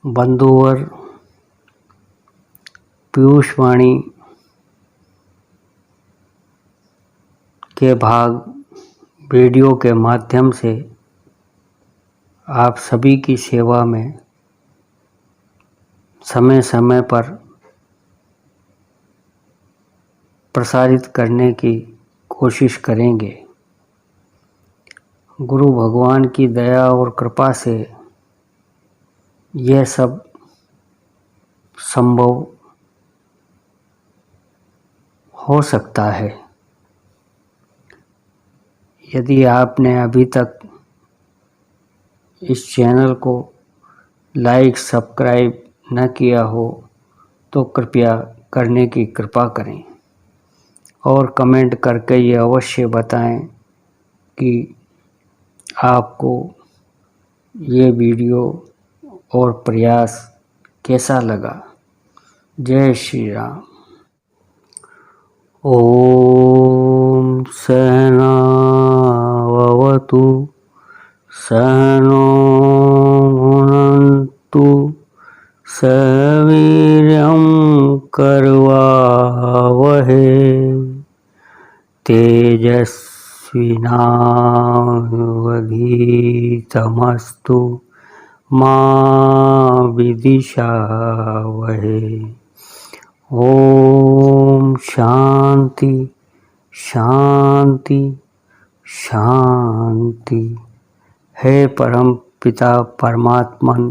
बंधुवर पीयूष वाणी के भाग वीडियो के माध्यम से आप सभी की सेवा में समय समय पर प्रसारित करने की कोशिश करेंगे। गुरु भगवान की दया और कृपा से यह सब संभव हो सकता है। यदि आपने अभी तक इस चैनल को लाइक सब्सक्राइब न किया हो तो कृपया करने की कृपा करें और कमेंट करके ये अवश्य बताएं कि आपको ये वीडियो और प्रयास कैसा लगा। जय श्री राम। ओम सहना भवतु सहनो भुनक्तु सवीर्यं करवावहै तेजस्विनावधीतमस्तु मा विद्विषावहै। ओम शांति शांति शांति। हे परम पिता परमात्मन,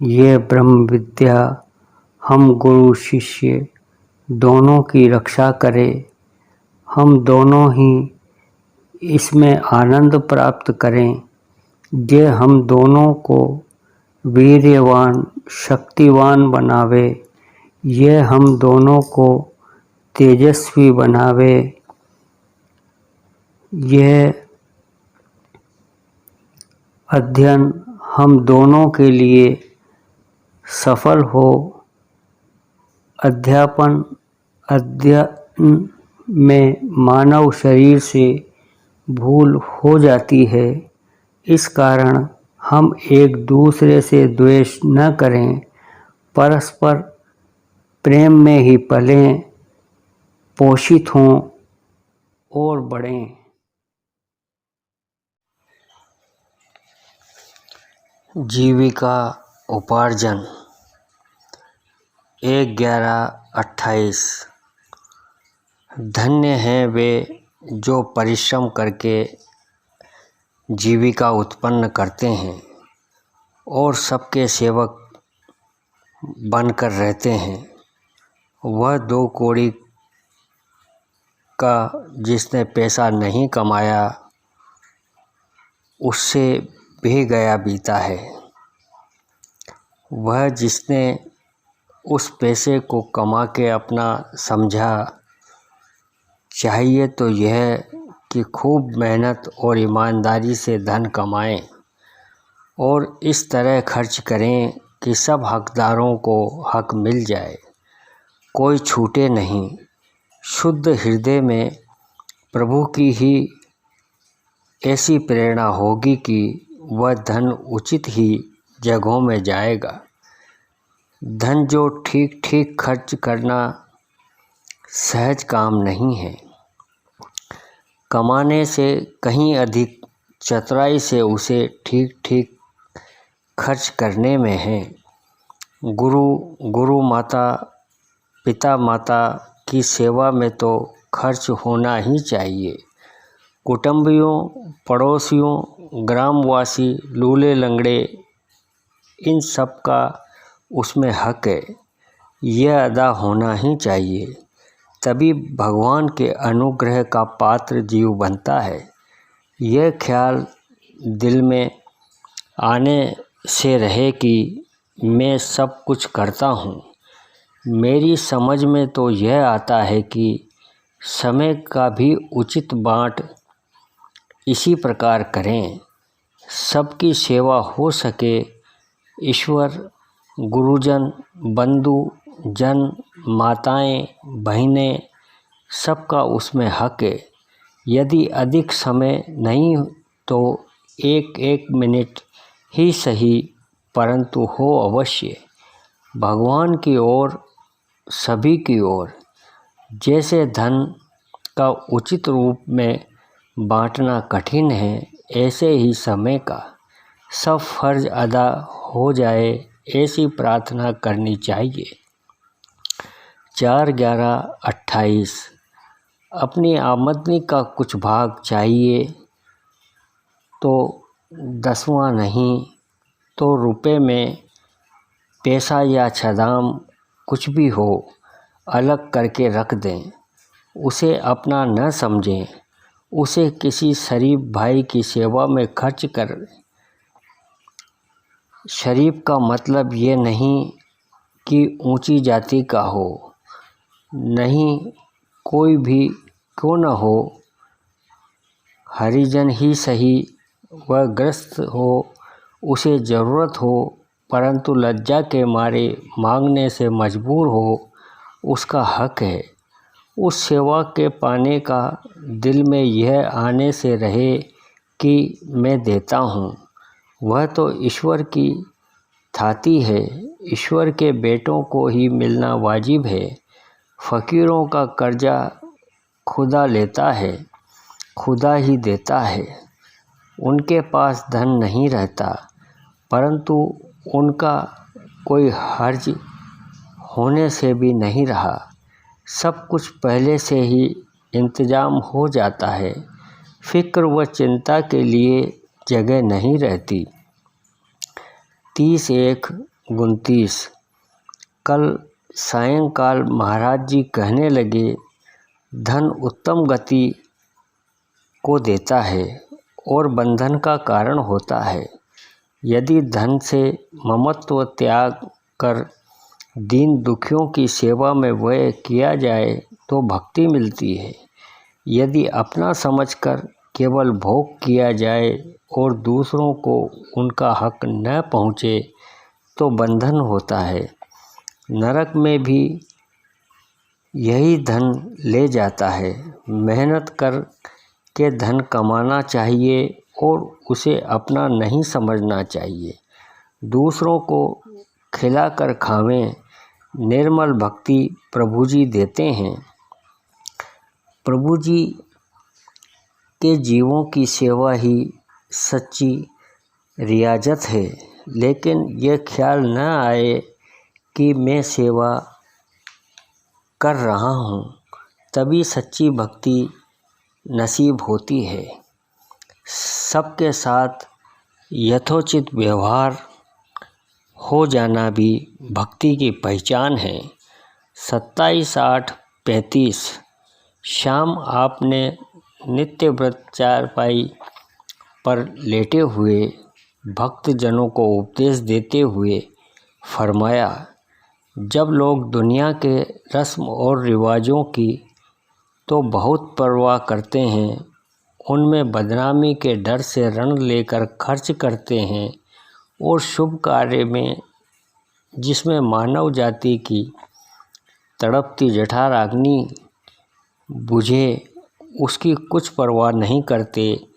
ये ब्रह्म विद्या हम गुरु शिष्य दोनों की रक्षा करे। हम दोनों ही इसमें आनंद प्राप्त करें। ये हम दोनों को वीर्यवान शक्तिवान बनावे। ये हम दोनों को तेजस्वी बनावे। यह अध्ययन हम दोनों के लिए सफल हो। अध्ययन में मानव शरीर से भूल हो जाती है। इस कारण हम एक दूसरे से द्वेष न करें, परस्पर प्रेम में ही पलें, पोषित हों और बढ़ें। जीविका उपार्जन 1/11/28। धन्य हैं वे जो परिश्रम करके जीविका उत्पन्न करते हैं और सबके सेवक बनकर रहते हैं। वह 2 कौड़ी का जिसने पैसा नहीं कमाया उससे भी गया बीता है। वह जिसने उस पैसे को कमा के अपना समझा, चाहिए तो यह कि खूब मेहनत और ईमानदारी से धन कमाएं और इस तरह खर्च करें कि सब हकदारों को हक मिल जाए, कोई छूटे नहीं। शुद्ध हृदय में प्रभु की ही ऐसी प्रेरणा होगी कि वह धन उचित ही जगहों में जाएगा। धन जो ठीक ठीक खर्च करना सहज काम नहीं है। कमाने से कहीं अधिक चतुराई से उसे ठीक ठीक खर्च करने में है। गुरु माता पिता माता की सेवा में तो खर्च होना ही चाहिए। कुटुंबियों, पड़ोसियों, ग्रामवासी, लूले लंगड़े, इन सब का उसमें हक है। यह अदा होना ही चाहिए, तभी भगवान के अनुग्रह का पात्र जीव बनता है। यह ख्याल दिल में आने से रहे कि मैं सब कुछ करता हूँ। मेरी समझ में तो यह आता है कि समय का भी उचित बाँट इसी प्रकार करें, सबकी सेवा हो सके। ईश्वर, गुरुजन, बंधु जन, माताएं, बहनें, सबका उसमें हक है। यदि अधिक समय नहीं तो 1-1 मिनट ही सही परंतु हो अवश्य भगवान की ओर, सभी की ओर। जैसे धन का उचित रूप में बांटना कठिन है, ऐसे ही समय का सब फर्ज अदा हो जाए, ऐसी प्रार्थना करनी चाहिए। 4/11/28 अपनी आमदनी का कुछ भाग चाहिए तो 10वां नहीं तो रुपए में पैसा या छदाम कुछ भी हो अलग करके रख दें। उसे अपना न समझें, उसे किसी शरीफ भाई की सेवा में खर्च कर। शरीफ का मतलब ये नहीं कि ऊंची जाति का हो, नहीं, कोई भी क्यों न हो, हरिजन ही सही, वह ग्रस्त हो, उसे ज़रूरत हो परंतु लज्जा के मारे मांगने से मजबूर हो, उसका हक है। उस सेवा के पाने का दिल में यह आने से रहे कि मैं देता हूँ, वह तो ईश्वर की थाती है। ईश्वर के बेटों को ही मिलना वाजिब है। फ़कीरों का कर्जा खुदा लेता है, खुदा ही देता है। उनके पास धन नहीं रहता, परंतु उनका कोई हर्ज होने से भी नहीं रहा। सब कुछ पहले से ही इंतजाम हो जाता है, फिक्र व चिंता के लिए जगह नहीं रहती। 30/1/29 कल सायंकाल महाराज जी कहने लगे, धन उत्तम गति को देता है और बंधन का कारण होता है। यदि धन से ममत्व त्याग कर दीन दुखियों की सेवा में व्यय किया जाए तो भक्ति मिलती है। यदि अपना समझकर केवल भोग किया जाए और दूसरों को उनका हक न पहुँचे तो बंधन होता है। नरक में भी यही धन ले जाता है। मेहनत कर के धन कमाना चाहिए और उसे अपना नहीं समझना चाहिए। दूसरों को खिलाकर खावें, निर्मल भक्ति प्रभु जी देते हैं। प्रभु जी के जीवों की सेवा ही सच्ची रियाजत है, लेकिन यह ख्याल न आए कि मैं सेवा कर रहा हूँ, तभी सच्ची भक्ति नसीब होती है। सबके साथ यथोचित व्यवहार हो जाना भी भक्ति की पहचान है। 27/8/35 शाम आपने नित्य व्रत चारपाई पर लेटे हुए भक्तजनों को उपदेश देते हुए फरमाया, जब लोग दुनिया के रस्म और रिवाजों की तो बहुत परवाह करते हैं, उनमें बदनामी के डर से ऋण लेकर खर्च करते हैं और शुभ कार्य में जिसमें मानव जाति की तड़पती जठराग्नि बुझे उसकी कुछ परवाह नहीं करते,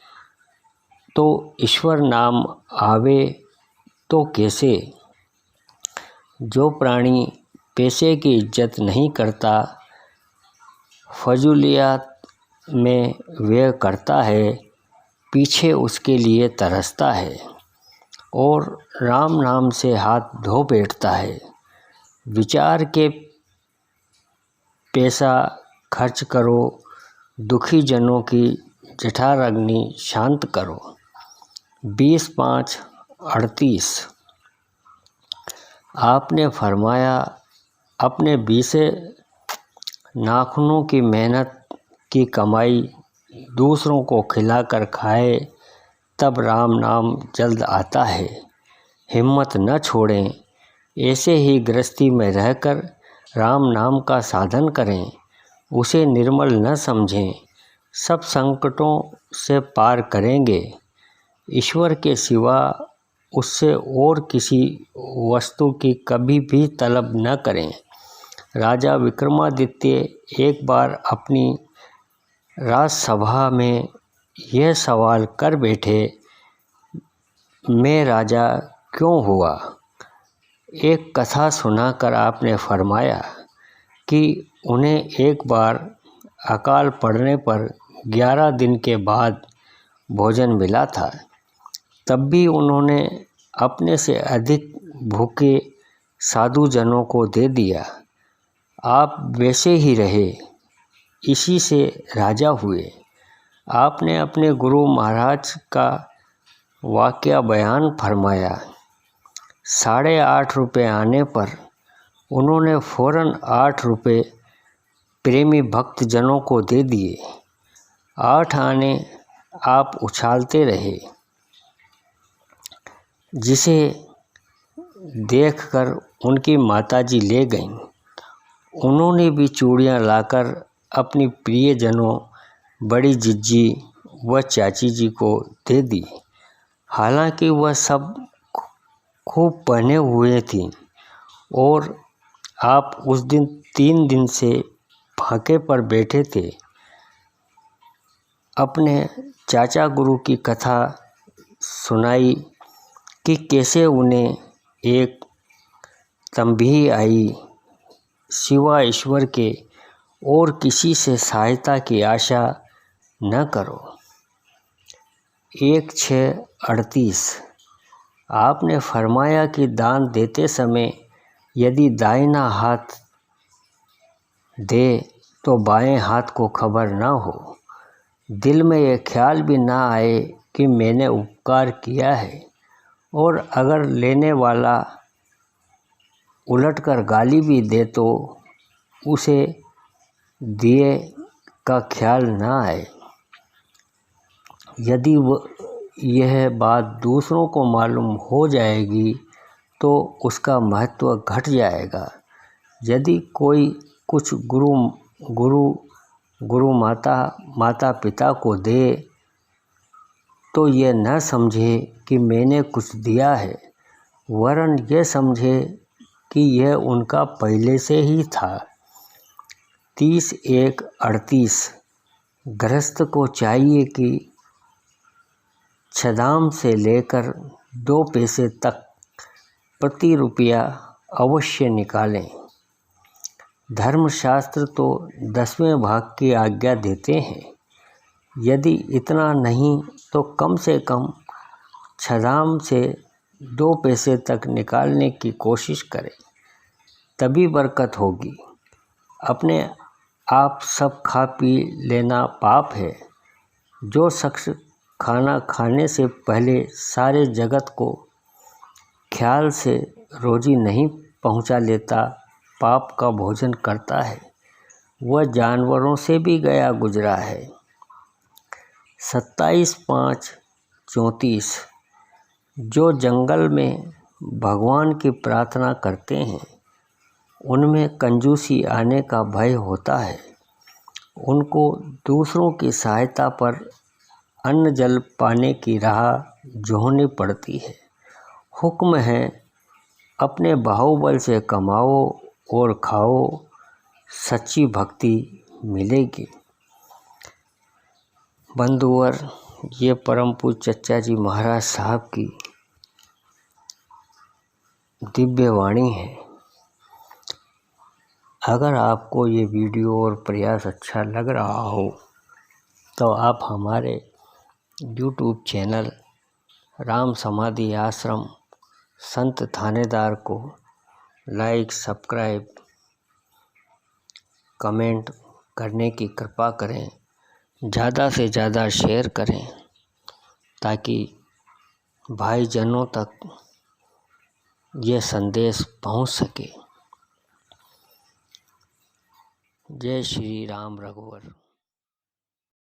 तो ईश्वर नाम आवे तो कैसे। जो प्राणी पैसे की इज्जत नहीं करता, फजूलियात में व्यय करता है, पीछे उसके लिए तरसता है और राम नाम से हाथ धो बैठता है। विचार के पैसा खर्च करो, दुखी जनों की जठराग्नि शांत करो। 20/5/38 आपने फरमाया, अपने 20 नाखूनों की मेहनत की कमाई दूसरों को खिलाकर खाए, तब राम नाम जल्द आता है। हिम्मत न छोड़ें, ऐसे ही गृहस्थी में रहकर राम नाम का साधन करें, उसे निर्मल न समझें, सब संकटों से पार करेंगे। ईश्वर के सिवा उससे और किसी वस्तु की कभी भी तलब न करें। राजा विक्रमादित्य एक बार अपनी राजसभा में यह सवाल कर बैठे, मैं राजा क्यों हुआ। एक कथा सुनाकर आपने फरमाया कि उन्हें एक बार अकाल पड़ने पर 11 दिन के बाद भोजन मिला था। तब भी उन्होंने अपने से अधिक भूखे साधुजनों को दे दिया। आप वैसे ही रहे, इसी से राजा हुए। आपने अपने गुरु महाराज का वाकया बयान फरमाया। 8.5 रुपये आने पर उन्होंने फ़ौरन 8 रुपये प्रेमी भक्तजनों को दे दिए। 8 आने आप उछालते रहे, जिसे देखकर उनकी माताजी ले गईं। उन्होंने भी चूड़ियाँ लाकर अपनी प्रियजनों बड़ी जिज्जी व चाची जी को दे दी। हालांकि वह सब खूब पहने हुए थीं और आप उस दिन 3 दिन से फाके पर बैठे थे। अपने चाचा गुरु की कथा सुनाई कि कैसे उन्हें एक तंबी आई, सिवा ईश्वर के और किसी से सहायता की आशा न करो। 1-6-38 आपने फरमाया कि दान देते समय यदि दाहिना हाथ दे तो बाएं हाथ को खबर ना हो, दिल में यह ख्याल भी ना आए कि मैंने उपकार किया है, और अगर लेने वाला उलटकर गाली भी दे तो उसे दिए का ख्याल ना आए। यदि यह बात दूसरों को मालूम हो जाएगी तो उसका महत्व घट जाएगा। यदि कोई कुछ गुरु माता पिता को दे तो ये न समझे कि मैंने कुछ दिया है, वरन ये समझे कि यह उनका पहले से ही था। 30-1-38 गृहस्थ को चाहिए कि छदाम से लेकर 2 पैसे तक प्रति रुपया अवश्य निकालें। धर्मशास्त्र तो 10वें भाग की आज्ञा देते हैं। यदि इतना नहीं तो कम से कम छदाम से 2 पैसे तक निकालने की कोशिश करें, तभी बरकत होगी। अपने आप सब खा पी लेना पाप है। जो शख्स खाना खाने से पहले सारे जगत को ख्याल से रोजी नहीं पहुंचा लेता, पाप का भोजन करता है, वह जानवरों से भी गया गुजरा है। 27-5-34 जो जंगल में भगवान की प्रार्थना करते हैं, उनमें कंजूसी आने का भय होता है। उनको दूसरों की सहायता पर अन्न जल पाने की राह जोहनी पड़ती है। हुक्म है अपने बाहुबल से कमाओ और खाओ, सच्ची भक्ति मिलेगी। बंधुवर, ये परम पूज्य चच्चा जी महाराज साहब की दिव्य वाणी है। अगर आपको ये वीडियो और प्रयास अच्छा लग रहा हो तो आप हमारे YouTube चैनल राम समाधि आश्रम संत थानेदार को लाइक, सब्सक्राइब, कमेंट करने की कृपा करें। ज़्यादा से ज़्यादा शेयर करें ताकि भाईजनों तक ये संदेश पहुंच सके। जय श्री राम रघुवर।